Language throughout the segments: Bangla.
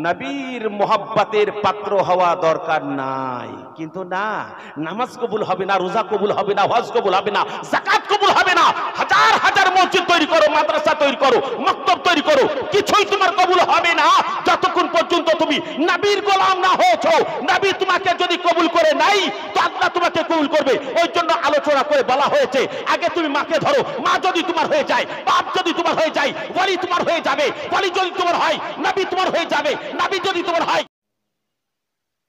নবীর মোহাব্বতের পাত্র হওয়া দরকার নাই। কিন্তু না, নামাজ কবুল হবে না, রোজা কবুল হবে না, হজ কবুল হবে না, যাকাত কবুল হবে না, হাজার হাজার মসজিদ তৈরি করো, মাদ্রাসা তৈরি করো, মক্তব তৈরি করো, কিছুই তোমার কবুল হবে না যতক্ষণ পর্যন্ত তুমি নবীর গোলাম না হয়েছো। নবী তোমাকে যদি কবুল করে নাই তো আল্লাহ তোমাকে কবুল করবে। ওই জন্য আলোচনা করে বলা হয়েছে আগে তুমি মাকে ধরো, মা যদি তোমার হয়ে যায়, বাপ যদি তোমার হয়ে যায়, ওয়ালি তোমার হয়ে যাবে, ওয়ালি যদি তোমার হয়, নবী তোমার হয়ে যাবে, নবী যদি তোমার হয়।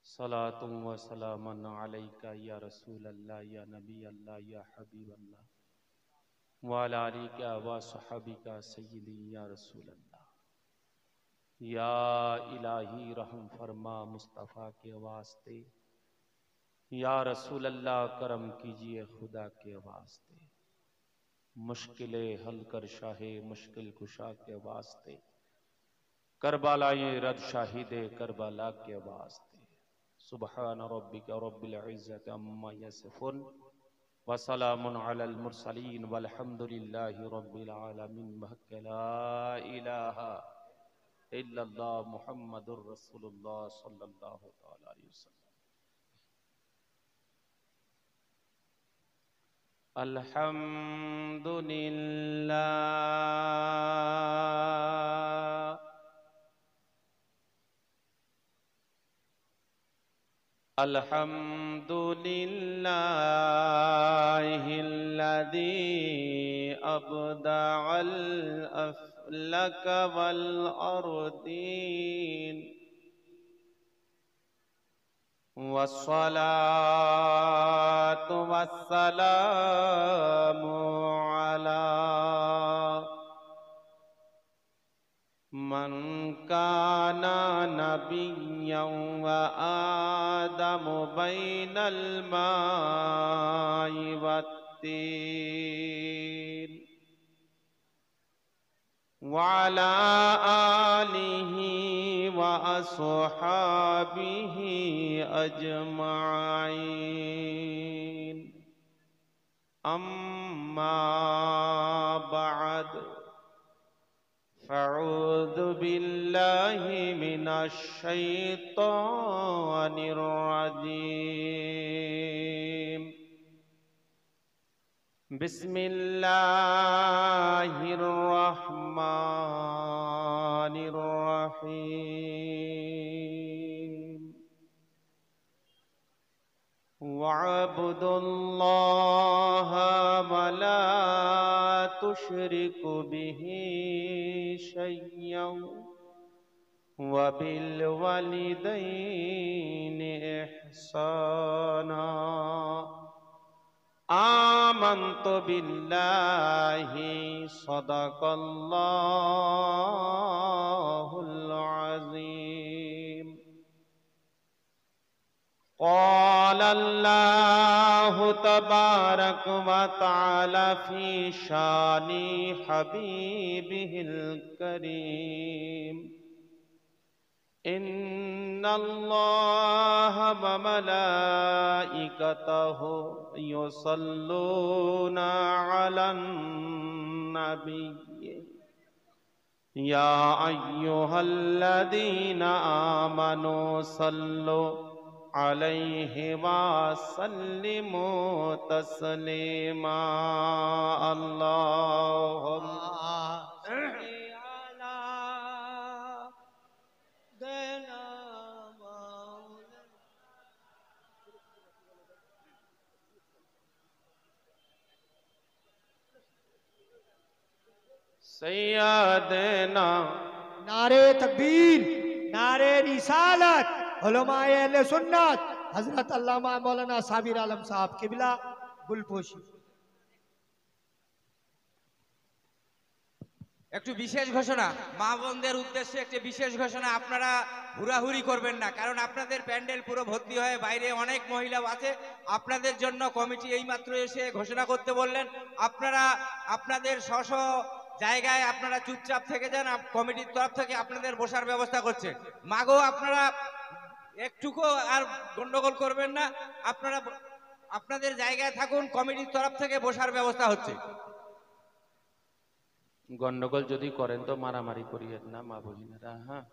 সালাতুম ওয়া সালামান আলাইকা ইয়া রাসূলুল্লাহ ইয়া নবী আল্লাহ ইয়া হাবিবাল্লাহ ওয়া আলা আলিকা ওয়া সাহাবিকা সাইয়্যিদি ইয়া রাসূলুল্লাহ। या इलाही रहम फरमा मुस्तफ़ा के वास्ते, या रसूल अल्लाह करम कीजिए खुदा के वास्ते, मुश्किलें हल कर शाहे मुश्किल कुशा के वास्ते, करबलाए रद शाहिदे करबला के वास्ते। सुबहान रब्बिका रब्बिल इज्जति अम्मा यसिफुन व सलामुन अलल मुरसलीन वल्हम्दुलिल्लाहि रब्बिल आलमीन। ला इलाहा इल्लल्लाह मुहम्मदुर रसूलुल्लाह सल्लल्लाहु तआला अलैहि वसल्लम। अल्हम्दुलिल्लाह अल्हम्दुलिल्लाहिल्लज़ी अबदअल अफ़लक वल अर्दीन वस्सलातु वस्सलामु अला मन काना नबिय्यन व आदमु बैनल माइ वत्तीन व अला आलिहि व अस्हाबिहि अजमाइन। अम्मा बअद फ़अऊज़ु बिल्लाहि मिनश शैतानिर रजीम। बिस्मिल्लाहिर रहमानिर रहीम। वअब्दुल्लाहा वला तुश्रिकु बिही शय्यन वबिल वलिदैनि इहसाना। आमन्तु बिल्लाहि सदक़ल्लाहुल अज़ीम। क़ाल अल्लाहु तबारक व तआला फ़ी शानि हबीबिहिल करीम। इन्नल्लाहा व मलाइकतहु युसल्लूना अलन नबी या अय्युहल्लज़ीना आमनू सल्लु अलैहि व सल्लिमू तस्लीमा। अल्लाहुम्मा सल्लि अला सय्यिदिना मौलाना सय्यिदिना। नारे तकबीर, नारे रिसालत, उलमाए अहले सुन्नत, हजरत अल्लामा मौलाना साबिर आलम साहब किबला गुलपोशी। একটু বিশেষ ঘোষণা, মা বোনদের উদ্দেশ্যে একটি বিশেষ ঘোষণা। আপনারা হুড়াহুড়ি করবেন না, কারণ আপনাদের প্যান্ডেল পুরো ভর্তি হয়ে বাইরে অনেক মহিলা আছে। আপনাদের জন্য কমিটি এইমাত্র এসে ঘোষণা করতে বললেন। আপনারা আপনাদের স্ব জায়গায় আপনারা চুপচাপ থেকে যান। কমিটির তরফ থেকে আপনাদের বসার ব্যবস্থা করছে। মাগো, আপনারা একটুকু আর গন্ডগোল করবেন না, আপনারা আপনাদের জায়গায় থাকুন। কমিটির তরফ থেকে বসার ব্যবস্থা হচ্ছে। গন্ডগোল যদি করেন তো মারামারি করিয়েন না মা ভগিনীরা। হ্যাঁ,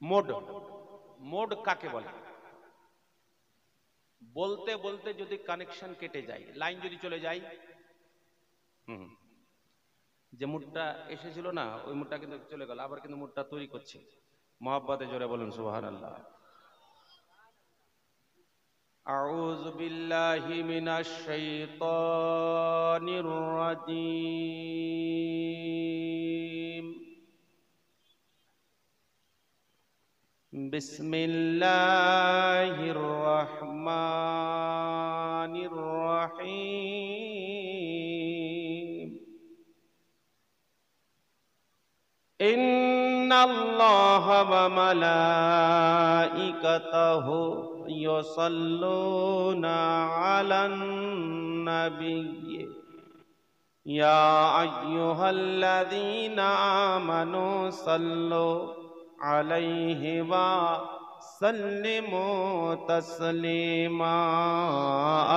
মোড, মোড কাকে বলে? বলতে বলতে যদি কানেকশন কেটে যায়, লাইন যদি চলে যায়, যে মুডটা এসেছিল না ওই মুডটা কিন্তু চলে গেল, আবার কিন্তু মুডটা তৈরি করছে। মহাব্বতে জোরে বলুন সুবহানাল্লাহ। আউযু বিল্লাহি মিনাশ শাইতানির রাজীম। বিসমিল্লাহির রহমানির রহিম। ইন্নাল্লাহা ওয়া মালাইকাতাহু ইউসাল্লুনা আলান নাবিয়্যি ইয়া আইয়ুহাল্লাযীনা আমানু সাল্লু আলাইহি ওয়া সাল্লিমু তাসলিমা।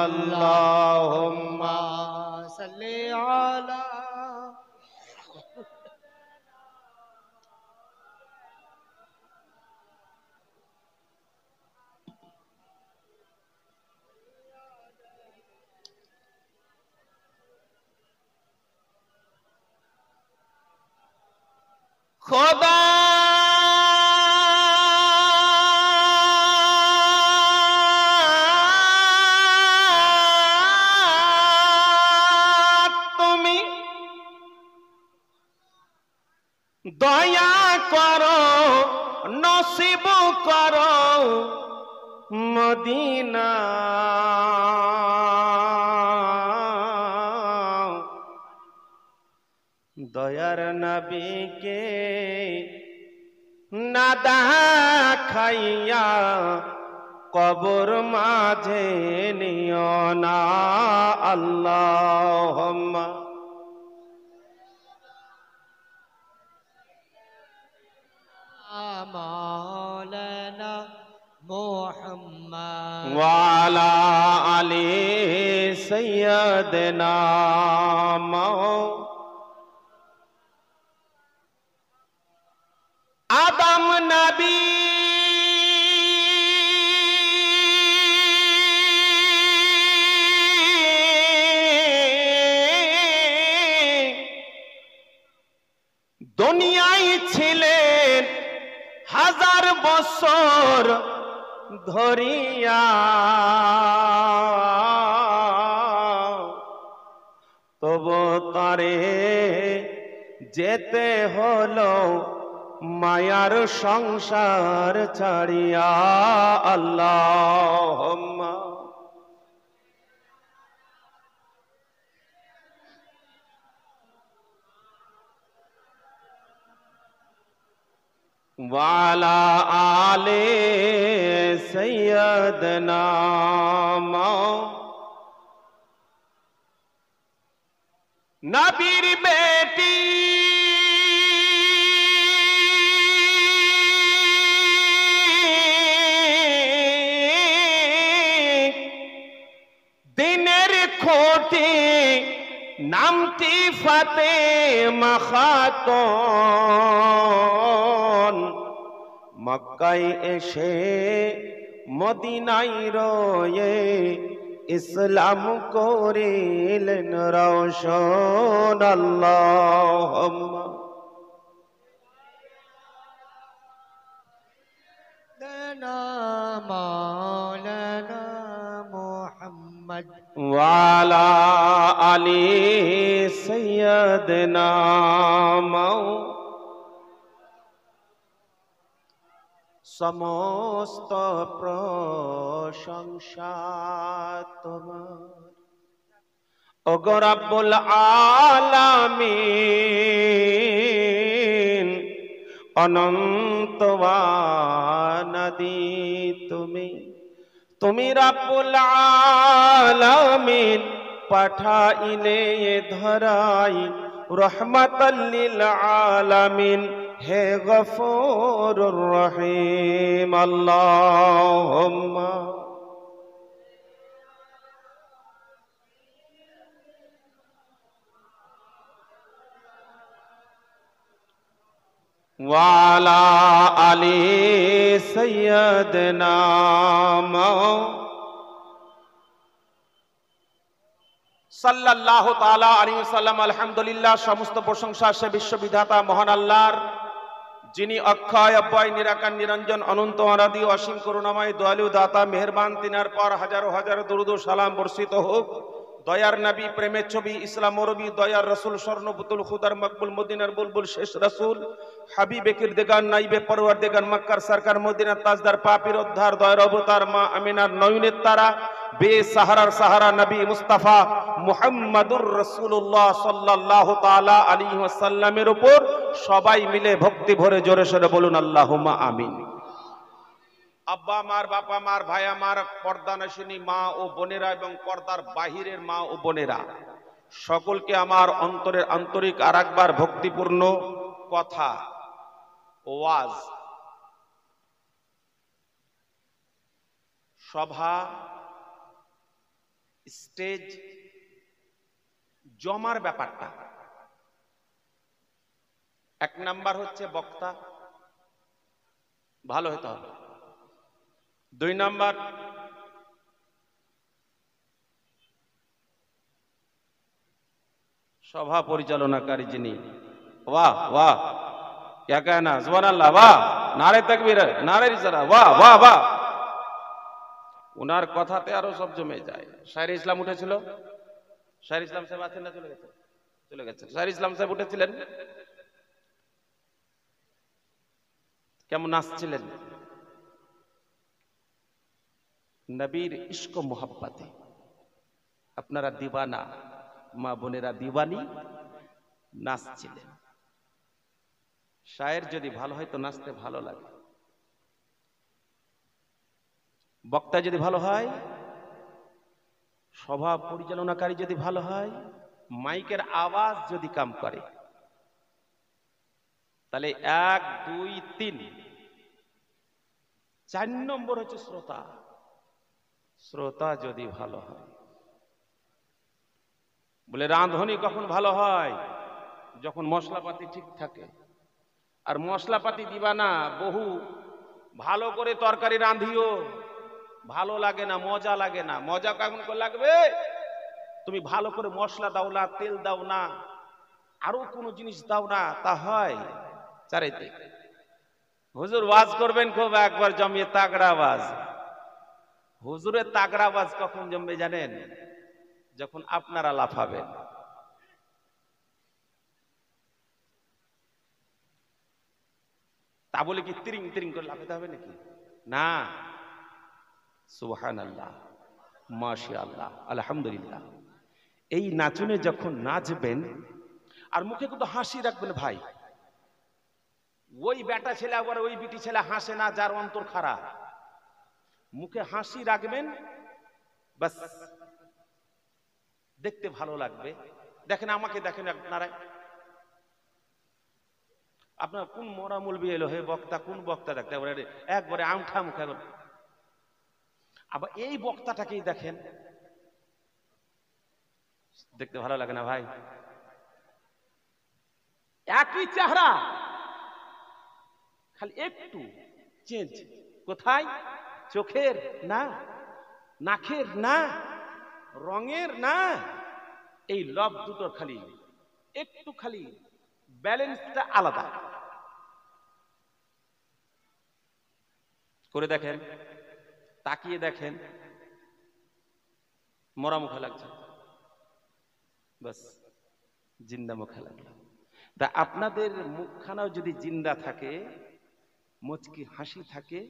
আল্লাহুম্মা সাল্লি আলা খোদা তুমি দয়া করো, নসিব করো মদিনা। দয়ার নবীকে না দেখাইয়া কবর মাঝে নিও না। আল্লাহুম্মা মাওলানা মুহাম্মদ ওয়া আলা আলি সাইয়্যিদিনা আদম নবী দুনিয়ায় ছিলেন 1000 বছর ধরিয়া, তবু তারে যেতে হলো মায়ার সংসার ছাড়িয়া। আল্লাহুম্মা ওয়া আলা আলি সাইয়্যিদিনা নবীর বেটি দিনের খোঁটে নামটি ফাতেমা খাতুন, মক্কায় এসে মদিনায় রয়ে ইসলাম করিলেন রওশন। আল্লাহুম্মা মাওলানা মুহাম্মদ ওয়া আলা আলি সাইয়্যিদিনা সমস্ত প্রশংসা তোমার, ওগো রব্বুল আলামিন। অনন্ত আনাদি তুমি, তুমি রব্বুল আলামিন পাঠাইলে ধরাই রহমাতাল লিল আলামিন, হে গফুরুর রহিম। আল্লাহুম্মা ওয়ালা আলি সাইয়্যিদিনা সাল্লাল্লাহু তাআলা আলাইহি ওয়াসাল্লাম। আলহামদুলিল্লাহ, সমস্ত প্রশংসা সে বিশ্ববিধাতা মহান আল্লাহর, যিনি অক্ষয় অব্যয় নিরাকার নিরঞ্জন অনন্ত অনাদি অসীম করুণাময় দয়ালু দাতা মেহেরবান। তিনার পর হাজারো হাজারো দরুদ ও সালাম বর্ষিত হোক দয়ার নবী, প্রেমের ছবি, ইসলাম রবি, দয়ার রসুল, স্বর্ণপুতুল খুদার মকবুল, মদিনার বুলবুল, শেষ রসুল, হাবিবে কিরদেগান, নাইবে পরওয়ারদিগার, মক্কার সরকার, মদিনার তাজদার, পাপীর উদ্ধার, দয়ার অবতার, মা আমিনার নয়নের তারা, বেসাহারার সাহারা নবী মুস্তাফা মুহাম্মাদুর রাসূলুল্লাহ সাল্লাল্লাহু তাআলা আলাইহি ওয়াসাল্লামের উপর সবাই মিলে ভক্তি ভরে জোরে সোরে বলুন আল্লাহুম্মা আমিন। আব্বা মার, বাবা মার, ভাই আমার, পর্দানশিনী মা ও বোনেরা এবং পর্দার বাহিরের মা ও বোনেরা, সকলকে আমার অন্তরের আন্তরিক আর একবার ভক্তিপূর্ণ কথা, ওয়াজ, সভা, স্টেজ জমার ব্যাপারটা, এক নাম্বার হচ্ছে বক্তা ভালো হতে হবে, 2 নাম্বার সভা পরিচালনাকারী যিনি, वाह वाह क्या कहना, সুবহানাল্লাহ, वाह, নারে তাকবীর, নারে রিসালা, वाह वाह वाह। উনার কথাতে আরো সব জমে যায়। শায়ের ইসলাম উঠেছিল, শায়ের ইসলাম সাহেব আছেন না, চলে গেছেন? চলে গেছেন। শায়ের ইসলাম সাহেব উঠেছিলেন, কেমন নাচছিলেন? নবীর ইশক মোহাব্বতে আপনারা দিওয়ানা, মা বোনেরা দিওয়ানি, নাচছিলেন। শায়ের যদি ভালো হয় তো নাচতে ভালো লাগে, বক্তা যদি ভালো হয়, সভা পরিচালনাকারী যদি ভালো হয়, মাইকের আওয়াজ যদি কাম করে, তাহলে 1 2 3 4 নম্বর হচ্ছে শ্রোতা। শ্রোতা যদি ভালো হয়, বলে রাঁধুনি কখন ভালো হয়? যখন মশলাপাতি ঠিক থাকে। আর মশলাপাতি দিবা না, বহু ভালো করে তরকারি রাঁধিও, ভালো লাগে না, মজা লাগে না। মজা কেমন করে লাগবে? তুমি ভালো করে মশলা দাও না, তেল দাও না, আরো কোনো জিনিস দাও না, তা হয় চারিতে। হুজুর ওয়াজ করবেন খুব, একবার জমিয়ে তাগড়া আওয়াজ। হুজুরের তাগড়া আওয়াজ কখন জমবে জানেন? যখন আপনারা লাফাবেন। তা বলে কি তিরিং তিরিং করে লাফাতে হবে নাকি? না। সুবহানাল্লাহ, মাশাআল্লাহ, আলহামদুলিল্লাহ। এই নাচনে যখন নাচবেন আর মুখে কিন্তু হাসি রাখবেন ভাই। ওই বেটা ছেলে আবার ওই বিটি ছেলে হাসে না, যার অন্তর খারাপ। মুখে হাসি রাখবেন, বাস দেখতে ভালো লাগবে। দেখেন আমাকে, দেখেন আপনারা, আপনার কোন মরা মুলবি এলো, হে বক্তা, কোন বক্তা দেখতে একবারে আমঠা মুখে। আবার এই বক্তাটাকেই দেখেন, দেখতে ভালো লাগে না ভাই? একই চেহারা, খালি একটু চেঞ্জ। কোথায়? চোখের না, নাকের না, রঙের না, এই লব দুটোর খালি একটু, খালি ব্যালেন্সটা আলাদা করে দেখেন, তাকিয়ে দেখেন, মরা মুখে লাগছে, বাস জিন্দা মুখে লাগলো। তা আপনাদের মুখখানাও যদি জিন্দা থাকে, মুচকি হাসি থাকে,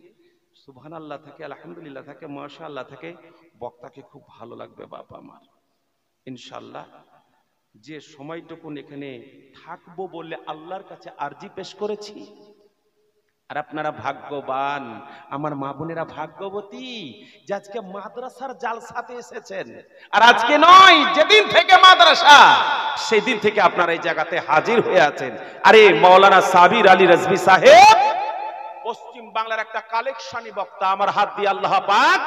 সুবহানাল্লাহ থাকে, আলহামদুলিল্লাহ থাকে, মাশাআল্লাহ থাকে, বক্তাকে খুব ভালো লাগবে বাবা আমার। ইনশাআল্লাহ যে সময়টুকুন এখানে থাকবো বলে আল্লাহর কাছে আরজি পেশ করেছি। আর আপনারা ভাগ্যবান, আমার মা বোনেরা ভাগ্যবতী যে আজকে মাদ্রাসার জালসাতে এসেছেন। আর আজকে নয়, যেদিন থেকে মাদ্রাসা, সেদিন থেকে আপনারা এই জায়গাতে হাজির হয়ে আছেন। আরে মাওলানা সাবির আলী রাজভী সাহেব পশ্চিম বাংলার একটা কালেকশনি বক্তা। আমার হাত দিয়ে আল্লাহ পাক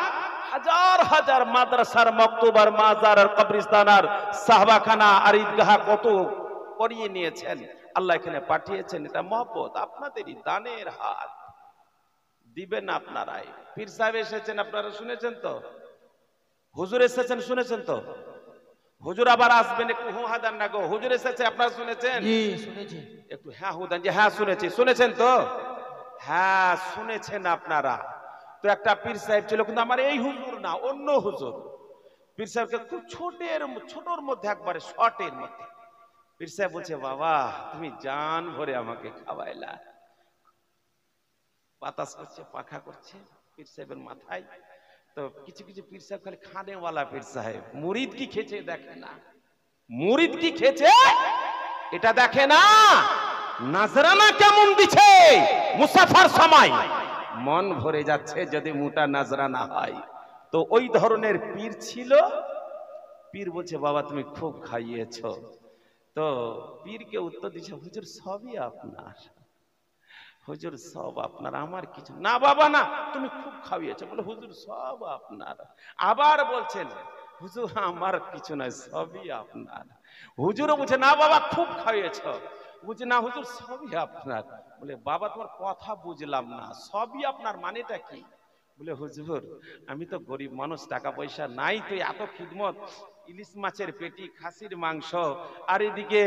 হাজার হাজার মাদ্রাসার, মক্তবার, মাজার আর কবরস্থান আর সাহাবাখানা আর ঈদগাহ কত করিয়ে নিয়েছেন, আল্লাহ এখানে পাঠিয়েছেন, এটা মহব্বত, আপনাদেরই দানের হাত দিবেন আপনারাই। পীর সাহেব এসেছেন, আপনারা শুনেছেন তো, হুজুর এসেছেন শুনেছেন তো, হুজুর আবার আসবেন, একটু হু হা দেন না গো, হুজুর এসেছে আপনারা শুনেছেন? জি শুনেছি। একটু হ্যাঁ হু দেন যে হ্যাঁ শুনেছি, শুনেছেন তো? হ্যাঁ শুনেছেন আপনারা। তো একটা পীর সাহেব ছিল, কিন্তু আমার এই হুজুর না, অন্য হুজুর। পীর সাহেবকে খুব ছোটর মধ্যে, একবারে শর্টের মধ্যে পীর সাহেব বলছে, বাবা তুমি জান ভরে আমাকে খাওয়াইলা। বাতাস করছে, পাখা করছে পীর সাহেবের মাথায়। তো কিছু কিছু পীর সাহেব খালি খানেওয়ালা পীর সাহেব, মুরিদ কি খেয়েছে দেখে না, মুরিদ কি খেয়েছে এটা দেখে না, নাজরানা কেমন দিছে মুসাফার সময়, মন ভরে যাচ্ছে যদি মোটা নাজরানা হয়। তো ওই ধরনের পীর ছিল। পীর বলছে, বাবা তুমি খুব খাইয়েছ। তো পীরকে উত্তর দিচ্ছে, হুজুর সবই আপনার, হুজুর সব আপনার, আমার কিছু না। বাবা না, তুমি খুব খাইয়েছ। বলে হুজুর সব আপনার। আবার বলছেন, হুজুর আমার কিছু নাই, সবই আপনার। হুজুরও বলছে, না বাবা খুব খাইয়েছ। বুঝে না হুজুর সবই আপনার। বলে বাবা তোমার কথা বুঝলাম না, সবই আপনার মানেটা কি? বলে হুজুর আমি তো গরিব মানুষ, টাকা পয়সা নাই, তো এত খিদমত, ইলিশ মাছের পেটি, খাসির মাংস, আর এদিকে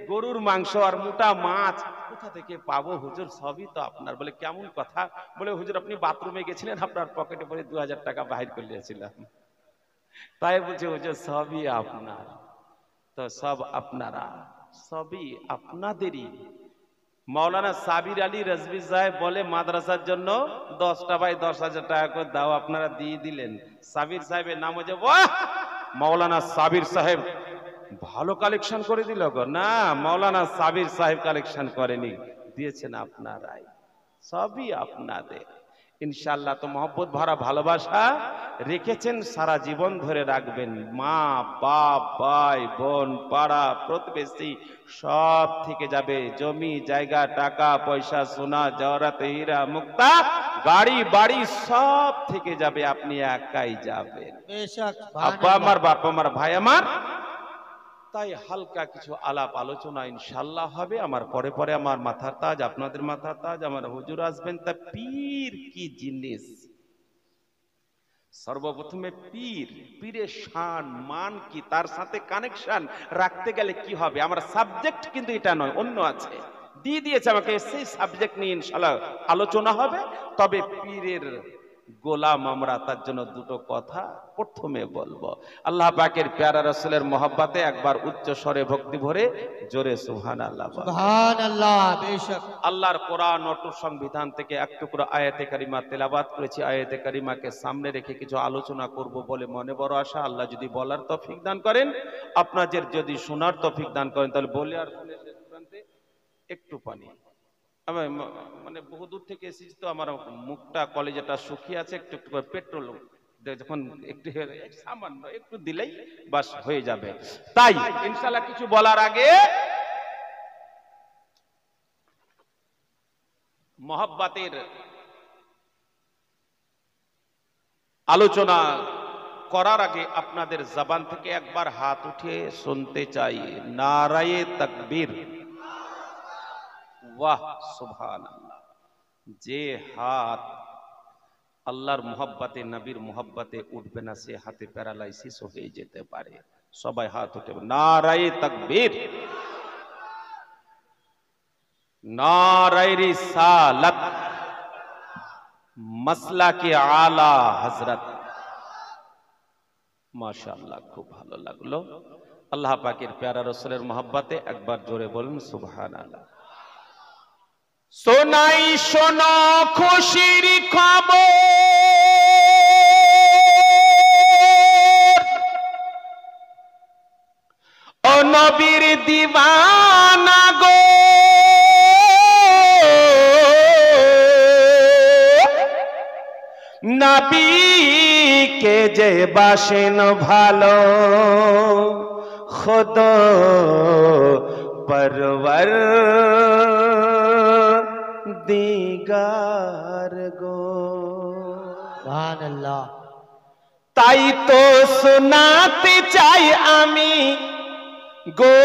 গরুর মাংস আর মোটা মাছ কোথা থেকে পাবো হুজুর, সবই তো আপনার। বলে কেমন কথা? বলে হুজুর আপনি বাথরুমে গেছিলেন, আপনার পকেটে পরে 2000 টাকা বাহির করে নিয়েছিলাম, তাই বলছে হুজুর সবই আপনার। তো সব আপনারা, সবই আপনাদেরই। মাওলানা সাবির আলী রাজভী সাহেব বলে, মাদ্রাসার জন্য 10টা বাই 10,000 টাকা করে দাও, আপনারা দিয়ে দিলেন। সাবির সাহেবের নাম হচ্ছে, বাহ মাওলানা সাবির সাহেব ভালো কালেকশন করে দিল গো। না, মাওলানা সাবির সাহেব কালেকশন করেনি, দিয়েছেন আপনারাই, সবই আপনাদের। ইনশাআল্লাহ তো মহব্বত ভরা ভালোবাসা রেখেছেন, সারা জীবন ধরে রাখবেন। মা বাপ ভাই বোন পাড়া প্রতিবেশী সব থেকে যাবে, জমি জায়গা টাকা পয়সা সোনা জওহরাত হীরা মুক্তা গাড়ি বাড়ি সব থেকে যাবে, আপনি একাই যাবেন। বেশক আব্বা আমার, বাপ আমার, ভাই আমার। তাই হালকা কিছু আলাপ আলোচনা ইনশাআল্লাহ হবে। আমার পরে পরে আমার মাথার তাজ, আপনাদের মাথার তাজ, আমার হুজুর আসবেন। তা পীর কি জিনিস? সর্বপ্রথমে পীরের শান মান কি, তার সাথে কানেকশন রাখতে গেলে কি হবে? আমার সাবজেক্ট কিন্তু এটা নয়, অন্য আছে, দিয়ে দিয়েছে আমাকে, সেই সাবজেক্ট নিয়ে ইনশাআল্লাহ আলোচনা হবে। তবে পীরের গোলাম আমরা, তার জন্য দুটো কথা প্রথমে বলবো। আল্লাহ পাকের প্যারা রাসূলের মহব্বতে একবার উচ্চ স্বরে ভক্তি ভরে জোরে সুবহানাল্লাহ বলেন। সুবহানাল্লাহ। বেশক আল্লাহর কোরআন অটুট সংবিধান থেকে এক টুকরো আয়াতে কারিমা তেলাওয়াত করেছি। আয়াতে কারিমাকে সামনে রেখে কিছু আলোচনা করব বলে মনে বড় আশা। আল্লাহ যদি বলার তৌফিক দান করেন, আপনাদের যদি শোনার তৌফিক দান করেন, তাহলে বলে আর শুনে শেষ প্রান্তে একটু পানি। আমি মানে বহু দূর থেকে এসেছি তো, আমার মুখটা কলেজেটা শুকিয়ে আছে, একটু একটু করে পেট্রোল যখন একটু সামান্য একটু দিলেই বাস হয়ে যাবে। তাই ইনশাআল্লাহ কিছু বলার আগে মহব্বতের আলোচনা করার আগে আপনাদের জবান থেকে একবার হাত উঠিয়ে শুনতে চাই, নারায়ে তাকবীর। वाह सुबहानाल्लाह। जे हाथ আল্লাহর মোহাব্বতে নবীর মোহাব্বতে উঠবে না, সে হাতে প্যারালাইসিস হয়ে যেতে পারে। সবাই হাত উঠে নারায়ে তাকবীর, নারায়ে রিসালাত, মাসলাকে আলা হযরত। মাশাআল্লাহ, খুব ভালো লাগলো। আল্লাহ পাকের প্যারা রাসূলের মোহাব্বতে একবার জোরে বলুন সুবহানাল্লাহ। শোনাই শোনো খুশির খবর, ও নবীর দিওয়ানা গো, নবীকে যে বাসেন ভালো, খুদ পরওয়ার দিগার গো। সুবহানাল্লাহ। তাই তো শোনাতে চাই আমি গো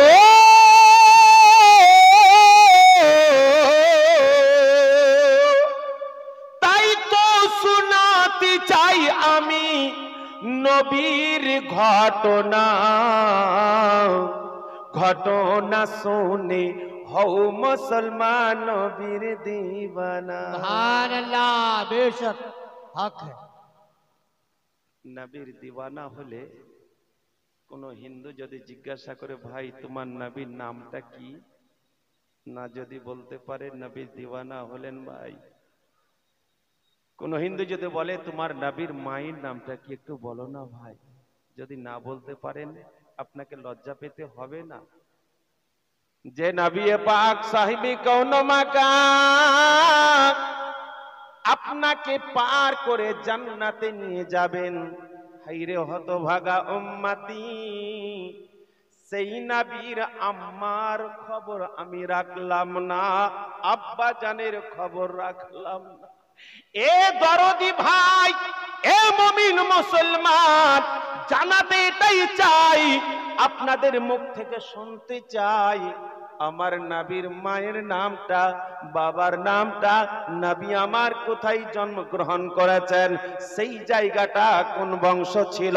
ঘটনা ঘটনা শুনে হও মুসলমান নবীর দিওয়ানা। सुभान अल्लाह, बेशक हक है। নবীর দিওয়ানা হলে কোন হিন্দু যদি জিজ্ঞাসা করে ভাই তোমার নবীর নামটা কি, না যদি বলতে পারে নবীর দিওয়ানা হলেন ভাই। কোন হিন্দু যদি বলে তোমার নবীর মায়ের নামটা কি একটু বলো না ভাই, যদি না বলতে পারেন আপনাকে লজ্জা পেতে হবে না? যে নবী পাক সাহিবি কৌন মাকাম আপনাকে পার করে জান্নাতে নিয়ে যাবেন, হাইরে হতভাগা উম্মতি, সেই নবীর আম্মার খবর আমি রাখলাম না, আব্বা জানের খবর রাখলাম না। এ দরদি ভাই, এ মুমিন মুসলমান, জানাতে এটাই চাই, আপনাদের মুখ থেকে শুনতে চাই আমার নবীর মায়ের নামটা, বাবার নামটা, নবী আমার কোথায় জন্মগ্রহণ করেছেন, সেই জায়গাটা কোন বংশ ছিল,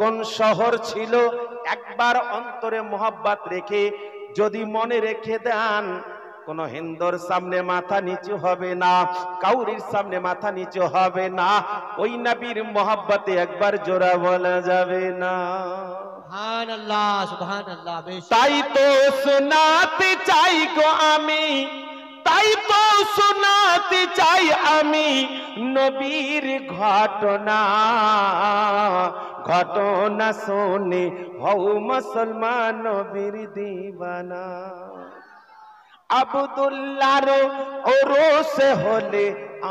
কোন শহর ছিল, একবার অন্তরে মোহাব্বত রেখে যদি মনে রেখে দেন, কোন হিন্দুর সামনে মাথা নিচু হবে না, কাউরির সামনে মাথা নিচু হবে না, ওই নবীর মোহাব্বতে একবার জোড়া বলা যাবে না। सुभान अल्लाह, सुभान अल्लाह, बेशक। তাই তো শোনাতে চাই গো আমি, তাই তো শোনাতে চাই আমি নবীর ঘটনা ঘটনা শুনে হও মুসলমান নবীর দিওয়ানা। আব্দুল্লাহর ওরস হলে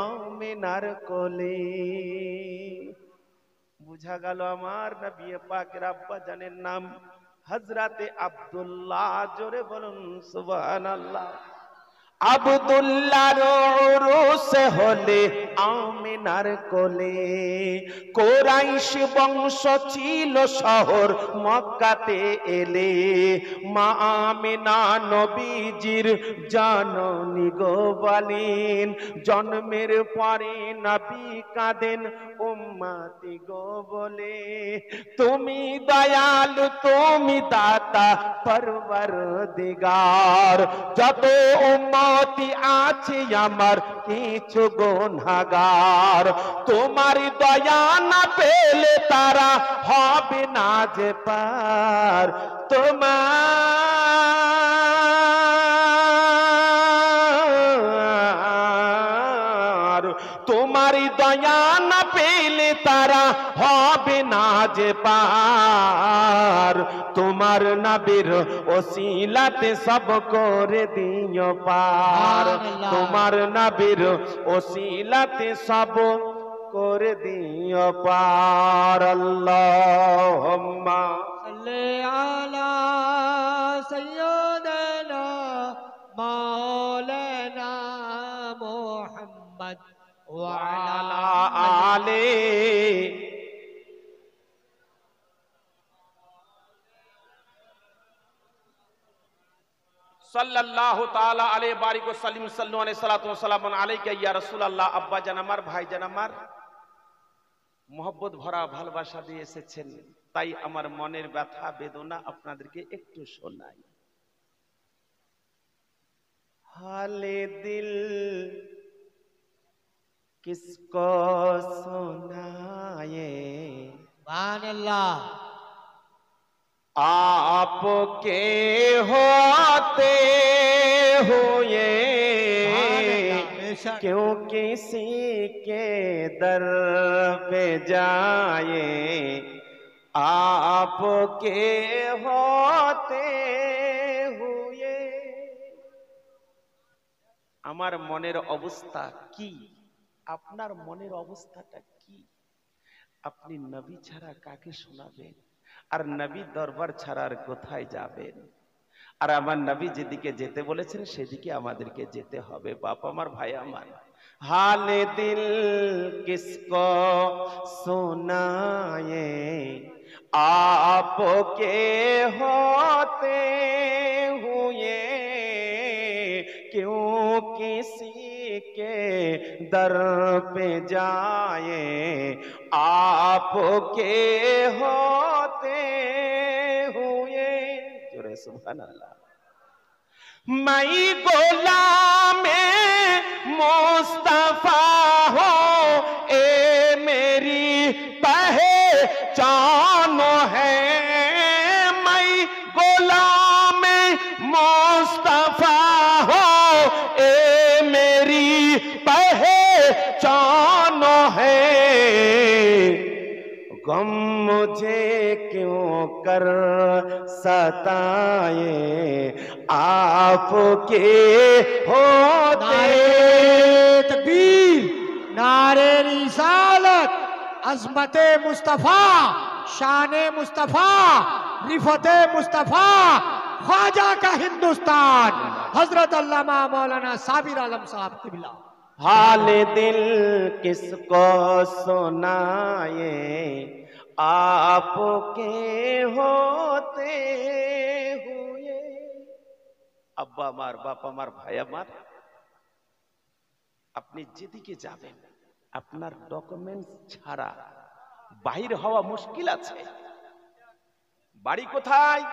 আমিনার কোলে, বুঝা গেল আমার নবী পাকের আব্বা জানের নাম হযরতে আব্দুল্লাহ। জোরে বলুন সুবহানাল্লাহ। আব্দুল্লাহর ওরস হলে আমিনার কোলে, কুরাইশ বংশ ছিল শহর মক্কাতে এলে, মা আমিনা নবীজির জননী গো বলেন, জন্মের পরে নবী কাঁদেন উম্মতি গো বলে, তুমি দয়ালু তুমি দাতা পরওয়ারদিগার, যত উম্মতি আছে আমার কিছু গুনাহগার, তোমার দয়া না পেলে তারা হবে না যে পার, তোমার দয়া না পেলে তারা হবে না যে পার, তোমার নবীর ওসিলাতে সব করে দিও পার, তোমার নবীর ওসিলাতে সব করে দিও পার। আল্লাহুম্মা सल्ले अला सय्यदना मौलाना मुहम्मद व আলা अला আলে সাল্লাল্লাহু তাআলা আলাইহি বারিক ওয়া সাল্লিম সাল্লু আলাইহি সাল্লাতু ওয়া সালামু আলাইকা ইয়া রাসূলুল্লাহ। আব্বা জান আমার, ভাই জান আমার, মোহব্বত ভরা ভালোবাসা দিয়ে এসেছেন, তাই আমার মনের ব্যথা বেদনা আপনাদেরকে একটু শোনাই। হালে দিল किसको सुनाए, सुभान अल्लाह, आपके होते हुए बेशक। क्यों किसी के दर पे जाए, आपके होते हुए। আমার মনের অবস্থা কি, আপনার মনের অবস্থাটা কি? আপনি নবী ছাড়া কাকে শোনাবেন, আর নবী দরবার ছাড়া আর কোথায় যাবেন? আর আমার নবী যেদিকে যেতে বলেছেন সেদিকে আমাদেরকে যেতে হবে। বাপ আমার, ভাই আমার, হালে দিল কিসকো সুনায়ে, আপকে होते हुए क्यों किसी के दर पे जाए, आपके होते सुभानअल्लाह। मैं गुलाम मुस्तफा हो ए मेरी पहचान है, मैं गुलाम मुस्तफा हो ए मेरी पहचान है। गम मुझे क्यों कर सताए आपके होते। नारे तकबीर, नारे रिसालत, अज़मते मुस्तफा, शाने मुस्तफा, रिफते मुस्तफा, ख्वाजा का हिंदुस्तान, हजरत अल्लामा मौलाना साबिर आलम साहब क़िबला। हाल दिल किसको सुनाए आपके होते हुए। আব্বা আমার, বাপ আমার, ভাই আমার, আপনি যেদিকে যাবেন আপনার ডকুমেন্টস ছাড়া বাহির হওয়া মুশকিল আছে। বাড়ি কোথায়?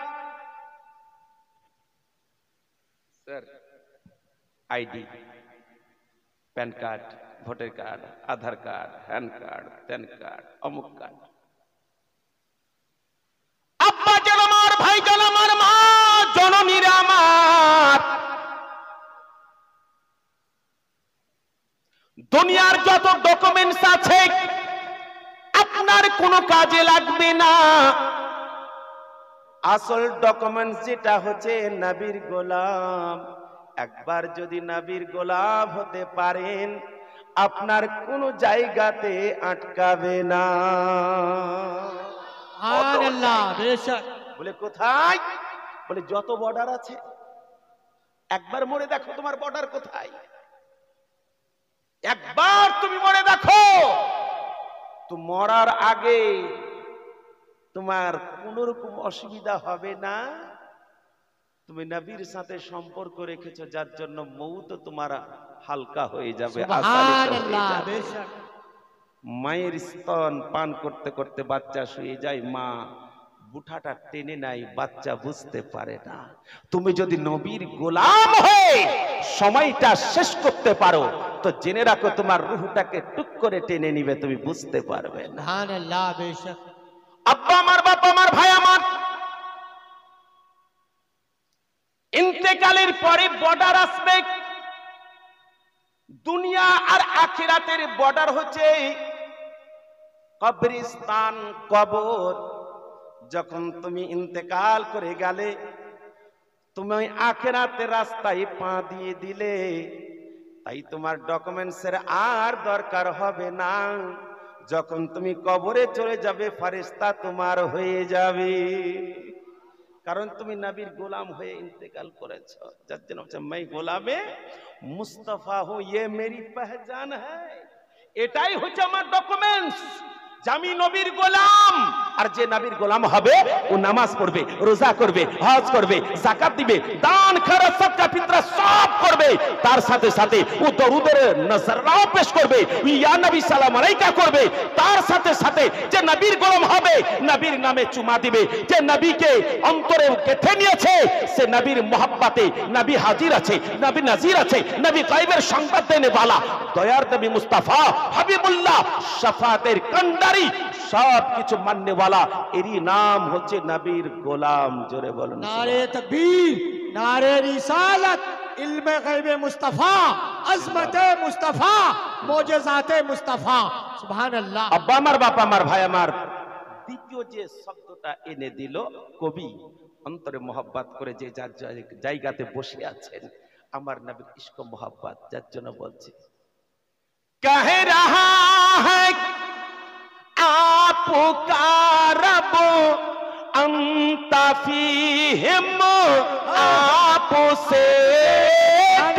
Sir ID, PAN card, voter card, Aadhaar card, hand card, PAN card, অমুক কার্ড। আব্বা যেন আমার, ভাই যেন আমার, মা জননীরা আমার, দুনিয়ার যত ডকুমেন্টস আছে আপনার কোনো কাজে লাগবে না। আসল ডকুমেন্টস যেটা হচ্ছে নবীর গোলাম। একবার যদি নবীর গোলাম হতে পারেন আপনার কোনো জায়গাতে আটকাবে না। সুবহানাল্লাহ, বেশক। বলে কোথায়? বলে যত বর্ডার আছে একবার মরে দেখো তোমার বর্ডার কোথায়। একবার তুমি মরে দেখো, তো মরার আগে তোমার কোন রকম অসুবিধা হবে না। তুমি নবীর সাথে সম্পর্ক রেখেছো যার জন্য মৌত তোমার হালকা হয়ে যাবে, সুবহানাল্লাহ, বেশক। মায়ের স্তন পান করতে করতে বাচ্চা শুয়ে যায়, মা বুঠাটা টেনে নাই, বাচ্চা বুঝতে পারে না। তুমি যদি নবীর গোলাম হয়ে সময়টা শেষ করতে পারো তো জেনে রাখো তোমার রূহটাকে টুক করে টেনে নিবে, তুমি বুঝতে পারবে না। সুবহানাল্লাহ, বেশক। আব্বা আমার, বাপ আমার, ভাই আমার, ইন্তেকালের পরে বর্ডার আসবে। দুনিয়া আর আখিরাতের বর্ডার হচ্ছে কবরিস্তান, কবর। যখন তুমি ইন্তেকাল করে গেলে তুমি আখিরাতের রাস্তায় পা দিয়ে দিলে, তাই তোমার ডকুমেন্টসের আর দরকার হবে না। যখন তুমি কবরে চলে যাবে ফেরেশতা তোমার হয়ে যাবে, কারণ তুমি নবীর গোলাম হয়ে ইন্তেকাল করেছো। যার জন্য হচ্ছে मैं গোলামে মুস্তাফা হু, ये मेरी पहचान है। এটাই হচ্ছে আমার ডকুমেন্টস, আমি নবীর গোলাম। আর যে নবীর গোলাম হবে ও নামাজ পড়বে, রোজা করবে, হজ করবে, যাকাত দিবে, দান খয়রাত সদকা ফিতরা সব করবে। তার সাথে সাথে ও দরুদের নজরাও পেশ করবে, ইয়া নবী সালাম আলাইকা করবে। তার সাথে সাথে যে নবীর গোলাম হবে নবীর নামে চুমা দিবে। যে নবীকে অন্তরে গেঁথে নিয়েছে সে নবীর মোহাব্বতে নবী হাজির আছে, নবী নাজির আছে, নবী গায়বের সংবাদ দেনে वाला দয়ার নবী মুস্তাফা হাবিবুল্লাহ শাফাতের কান্ডারি সব কিছু মাননে वाला, এরই নাম হচ্ছে নবীর গোলাম। জোরে বলুন नारे तकबीर, नारे रिसालत, इल्मे गैबे मुस्तफा, अज़मते मुस्तफा, मोजेज़ाते मुस्तफा। सुभान अल्लाह। আব্বা আমার, বাপ আমার, ভাই আমার, দ্বিতীয় যে শব্দটা এনে দিল কবি, অন্তরে মোহাব্বত করে যে যার জায়গাতে বসে আছেন আমার নবীর ইশক মোহাব্বত, যার জন্য বলছি कह रहा है आपका रब अंत फीहिम, आपसे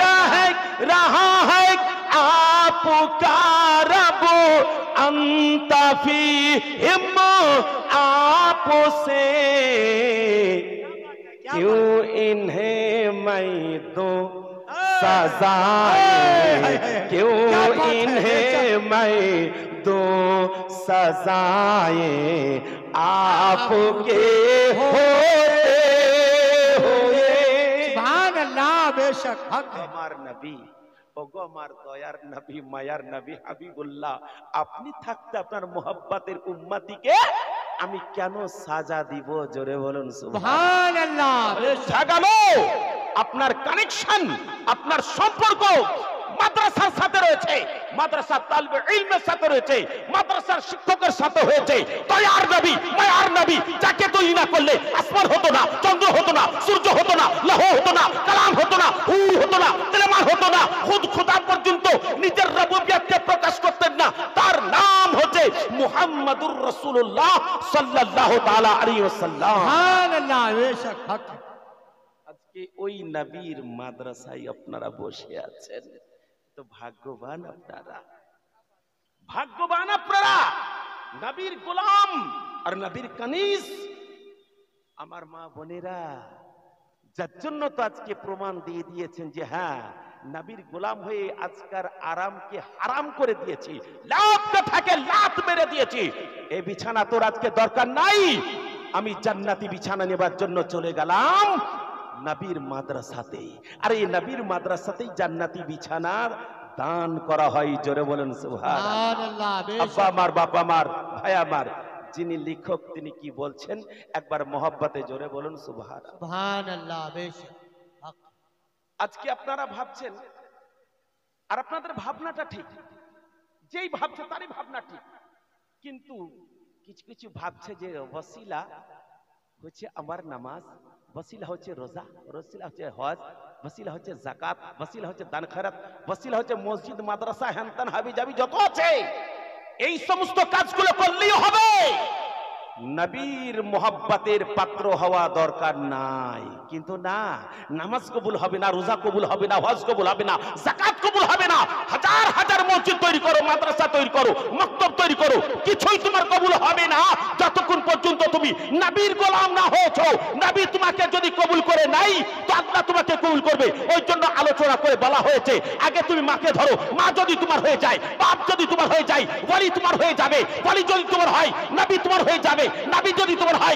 कह रहा है आपका रब अंत फीहिम, आपसे क्यों इन्हें मैं दूं सजाएं, क्यों इन्हें मैं दूं सजाएं, आपके होते बेशक हक है। আমার নবী, ওগো আমার দয়ার নবী, মায়ার নবী হাবিবুল্লাহ, আপনি থাকতে আপনার মোহাব্বতের উম্মতিকে আমি কেন সাজা দিব? জোরে বলুন সুবহান। सुभान अल्लाह बेशक। জাগালো আপনার কানেকশন, আপনার সম্পর্ক মাদ্রাসার সাথে রয়েছে, মাদ্রাসার তালিবে ইলমের সাথে রয়েছে, মাদ্রাসার শিক্ষকের সাথে হয়েছে। দয়ার নবী, মায়ার নবী, যাকে তৈরি না করলে আসমান হতো না, চন্দ্র হতো না, সূর্য হতো না, লৌহ হতো না, কালাম হতো না, হুর হতো না, কালেমা হতো না, খুদ খোদা পর্যন্ত নিজের রুবুবিয়তকে প্রকাশ করতেন না। তার নাম হচ্ছে মুহাম্মাদুর রাসূলুল্লাহ সাল্লাল্লাহু তাআলা আলাইহি ওয়াসাল্লাম। सुभान अल्लाह बेशक हक है। আজকে ওই নবীর মাদ্রাসায় আপনারা বসে আছেন, তো ভাগ্যবান আপনারা, ভাগ্যবান আপনারা, নবীর গোলাম আর নবীর কানিজ। আমার মা বোনেরা, যার জন্য তো আজকে প্রমাণ দিয়ে দিয়েছেন যে হ্যাঁ, নবীর গোলাম হয়ে আজকার আরামকে হারাম করে দিয়েছি, লাতকে থাকে লাত মেরে দিয়েছি। এই বিছানা তোর আজকে দরকার নাই, আমি জান্নাতি বিছানা নেবার জন্য চলে গেলাম নবীর মাদ্রাসাতে। আর এই নবীর মাদ্রাসাতেই জান্নাতি বিছানার দান করা হয়। জোরে বলেন সুবহানাল্লাহ। सुभान अल्लाह আব্বা बेशक। আমার, বাবা আমার, ভাই আমার, যিনি লেখক তিনি কি বলছেন একবার মহব্বতে জোরে বলুন সুবহানাল্লাহ। सुभान अल्लाह बेशक हक है। আজকে আপনারা ভাবছেন, আর আপনাদের ভাবনাটা ঠিক, যেই ভাবছে তারই ভাবনা ঠিক, কিন্তু কিছু কিছু ভাবছে যে ওসিলা হচ্ছে আমার নামাজ, ওসিলা হচ্ছে রোজা, ওসিলা হচ্ছে হজ, ওসিলা হচ্ছে যাকাত, ওসিলা হচ্ছে দান খয়রাত, ওসিলা হচ্ছে মসজিদ মাদ্রাসা হ্যানত্যান হাবি জাবি যত আছে, এই সমস্ত কাজগুলো করলেই হবে। নবীর মোহাব্বতের পাত্র হওয়া দরকার নাই। কিন্তু না, নামাজ কবুল হবে না, রোজা কবুল হবে না, হজ কবুল হবে না, যাকাত কবুল হবে না, হাজার হাজার মসজিদ তৈরি করো, মাদ্রাসা তৈরি করো, মক্তব তৈরি করো, কিছুই তোমার কবুল হবে না যতক্ষণ পর্যন্ত তুমি নবীর গোলাম না হয়েছো। নবী তোমাকে যদি কবুল করে নাই তো আল্লাহ তোমাকে কবুল করবে। ওই জন্য আলোচনা করে বলা হয়েছে আগে তুমি মাকে ধরো, মা যদি তোমার হয়ে যায়, বাপ যদি তোমার হয়ে যায়, ওয়ালি তোমার হয়ে যাবে, ওয়ালি যদি তোমার হয়, নবী তোমার হয়ে যাবে, নবী যদি তোমার হয়